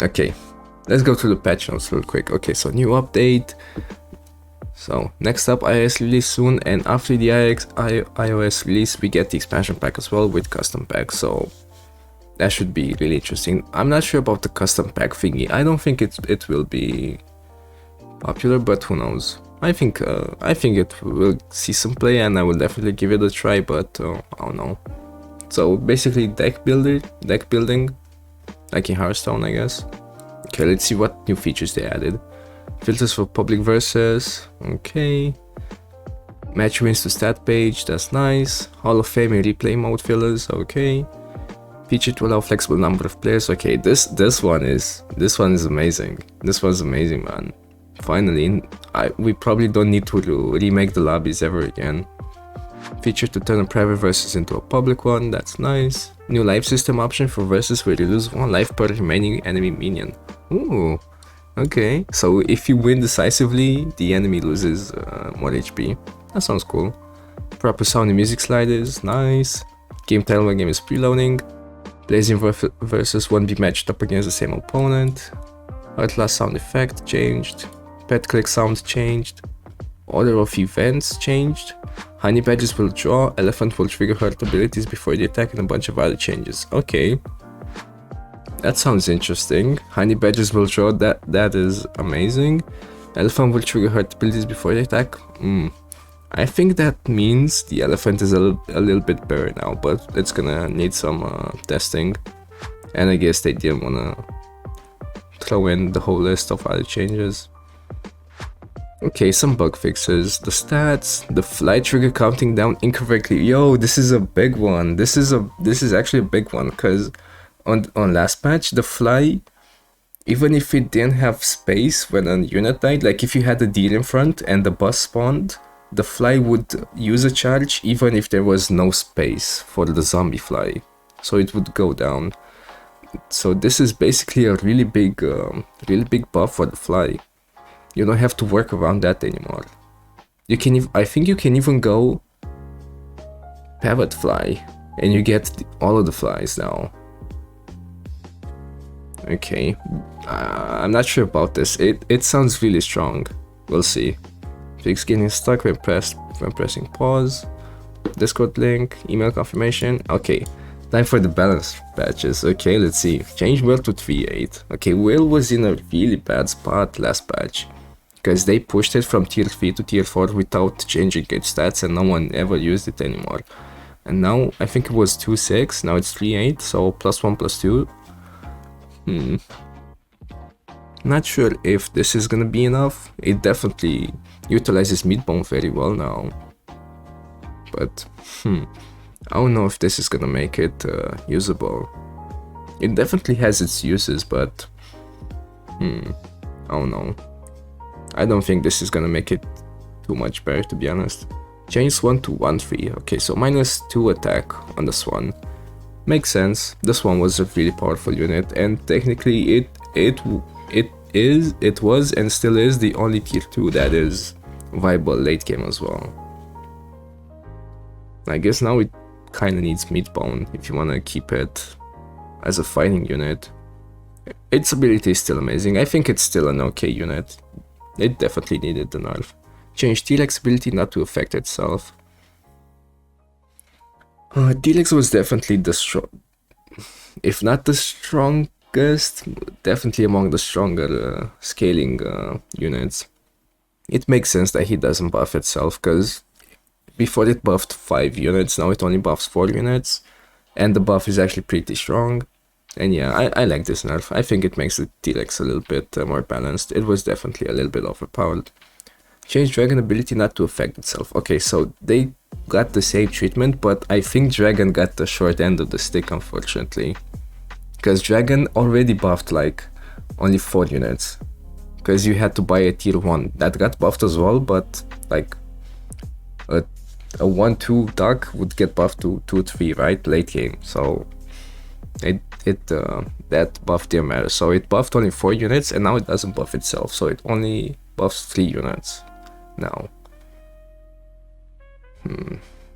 Okay, let's go through the patch notes real quick. Okay, so new update. So next up, iOS release soon, and after the iOS release, we get the expansion pack as well with custom packs. So that should be really interesting. I'm not sure about the custom pack thingy. I don't think it will be popular, but who knows? I think it will see some play, and I will definitely give it a try. But I don't know. So basically, deck building, like in Hearthstone, I guess. Okay, let's see what new features they added. Filters for public versus, okay. Match wins to stat page, that's nice. Hall of Fame and replay mode fillers, okay. Feature to allow flexible number of players, okay. This one is amazing. This one's amazing, man. Finally, we probably don't need to remake the lobbies ever again. Feature to turn a private versus into a public one, that's nice. New life system option for versus where you lose 1 life per remaining enemy minion. Ooh, okay. So if you win decisively, the enemy loses more HP. That sounds cool. Proper sound and music sliders, nice. Game title when game is preloading. Blazing versus won't be matched up against the same opponent. Atleast sound effect changed. Pet click sound changed. Order of events changed. Honey badges will draw, elephant will trigger hurt abilities before the attack, and a bunch of other changes. Okay. That sounds interesting. Honey badges will draw, that is amazing. Elephant will trigger hurt abilities before the attack. I think that means the elephant is a little bit better now, but it's gonna need some testing. And I guess they didn't wanna throw in the whole list of other changes. Okay, some bug fixes. The stats, the fly trigger counting down incorrectly. Yo, this is a big one. This is actually a big one, because on last patch, the fly, even if it didn't have space when a unit died, like if you had a deer in front and the boss spawned, the fly would use a charge even if there was no space for the zombie fly, so it would go down. So this is basically a really big buff for the fly. You don't have to work around that anymore. You can, I think you can even go pivot fly, and you get all of the flies now. Okay, I'm not sure about this. It sounds really strong. We'll see. Fix getting stuck when pressing pause. Discord link, email confirmation. Okay, time for the balance patches. Okay, let's see. Change Will to 3-8. Okay, Will was in a really bad spot last patch, because they pushed it from tier 3 to tier 4 without changing its stats, and no one ever used it anymore. And now, I think it was 2-6, now it's 3-8, so +1/+2. Not sure if this is gonna be enough. It definitely utilizes Meatbone very well now. But, I don't know if this is gonna make it usable. It definitely has its uses, but, I don't know. I don't think this is gonna make it too much better, to be honest. Change Swan to 1-3. Okay, so -2 attack on the Swan. Makes sense. The Swan was a really powerful unit, and technically it was and still is the only tier 2 that is viable late game as well. I guess now it kinda needs Meatbone if you wanna keep it as a fighting unit. Its ability is still amazing. I think it's still an okay unit. It definitely needed the nerf. Change T-Rex ability not to affect itself. T-Rex was definitely the if not the strongest, definitely among the stronger scaling units. It makes sense that he doesn't buff itself, because before it buffed 5 units, now it only buffs 4 units, and the buff is actually pretty strong. And yeah, I like this nerf. I think it makes the T-Rex a little bit more balanced. It was definitely a little bit overpowered. Change Dragon ability not to affect itself. Okay, so they got the same treatment, but I think Dragon got the short end of the stick, unfortunately. Because Dragon already buffed like only 4 units. Because you had to buy a tier 1 that got buffed as well, but like a 1-2 duck would get buffed to 2-3, right? Late game. So that buff didn't matter. So it buffed only 4 units, and now it doesn't buff itself. So it only buffs 3 units now.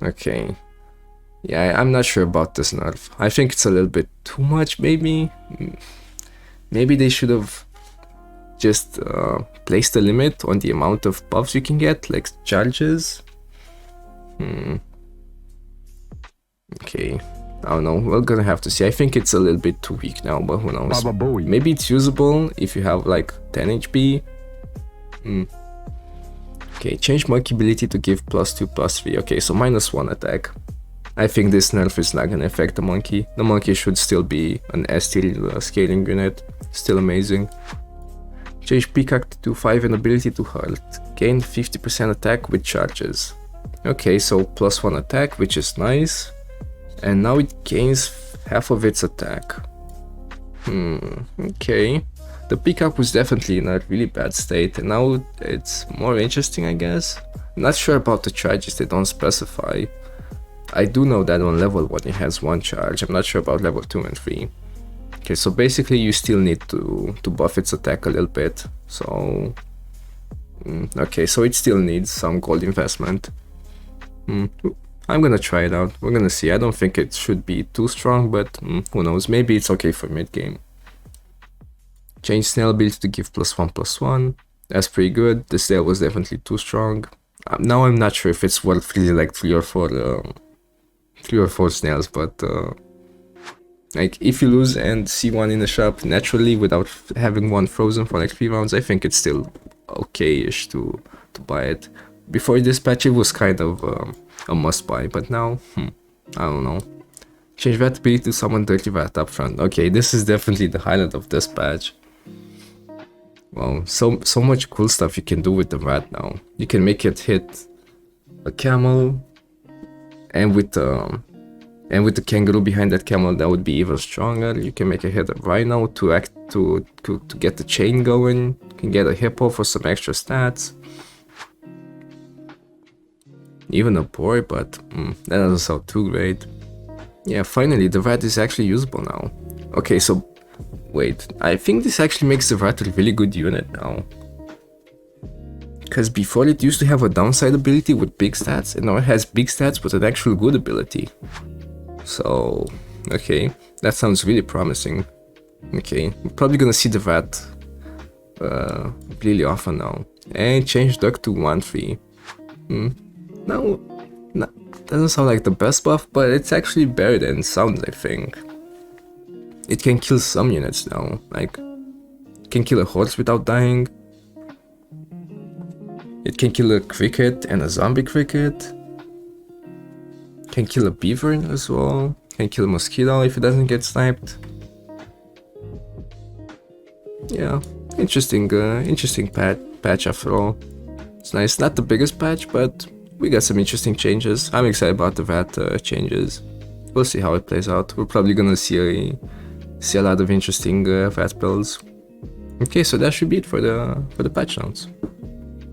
Okay. Yeah, I'm not sure about this nerf. I think it's a little bit too much, maybe. Maybe they should have just placed a limit on the amount of buffs you can get, like charges. Okay, I don't know, we're gonna have to see. I think it's a little bit too weak now, but who knows. Maybe it's usable if you have like 10 HP. Okay, change monkey ability to give +2/+3. Okay, so -1 attack. I think this nerf is not gonna affect the monkey. The monkey should still be an S tier scaling unit. Still amazing. Change peacock to 5 and ability to hurt. Gain 50% attack with charges. Okay, so +1 attack, which is nice. And now it gains half of its attack. Okay. The peacock was definitely in a really bad state, and now it's more interesting, I guess. Not sure about the charges, they don't specify. I do know that on level 1 it has 1 charge, I'm not sure about level 2 and 3. Okay, so basically you still need to buff its attack a little bit, so... okay, so it still needs some gold investment. I'm gonna try it out, we're gonna see. I don't think it should be too strong, but who knows, maybe it's okay for mid-game. Change snail ability to give +1/+1. That's pretty good. The snail was definitely too strong. Now I'm not sure if it's worth really like 3 or 4 snails, but like if you lose and see one in the shop naturally without having one frozen for like 3 rounds, I think it's still okay-ish to buy it. Before this patch it was kind of a must buy, but now I don't know. Change that ability to summon dirty rat up front. Okay, this is definitely the highlight of this patch. Wow, so much cool stuff you can do with the rat now. You can make it hit a camel, and with the kangaroo behind that camel, that would be even stronger. You can make it hit a rhino to get the chain going. You can get a hippo for some extra stats. Even a boar, but that doesn't sound too great. Yeah, finally the rat is actually usable now. Okay, so wait, I think this actually makes the rat a really good unit now. Because before it used to have a downside ability with big stats, and now it has big stats with an actual good ability. So, okay, that sounds really promising. Okay, we're probably gonna see the rat really often now. And change duck to 1/3. No, doesn't sound like the best buff, but it's actually better than it sounds, I think. It can kill some units now, like, it can kill a horse without dying. It can kill a cricket and a zombie cricket. Can kill a beaver as well. Can kill a mosquito if it doesn't get sniped. Yeah, interesting patch after all. It's nice, not the biggest patch, but we got some interesting changes. I'm excited about the rat changes. We'll see how it plays out. We're probably gonna see a lot of interesting rat builds. Okay, so that should be it for the patch notes.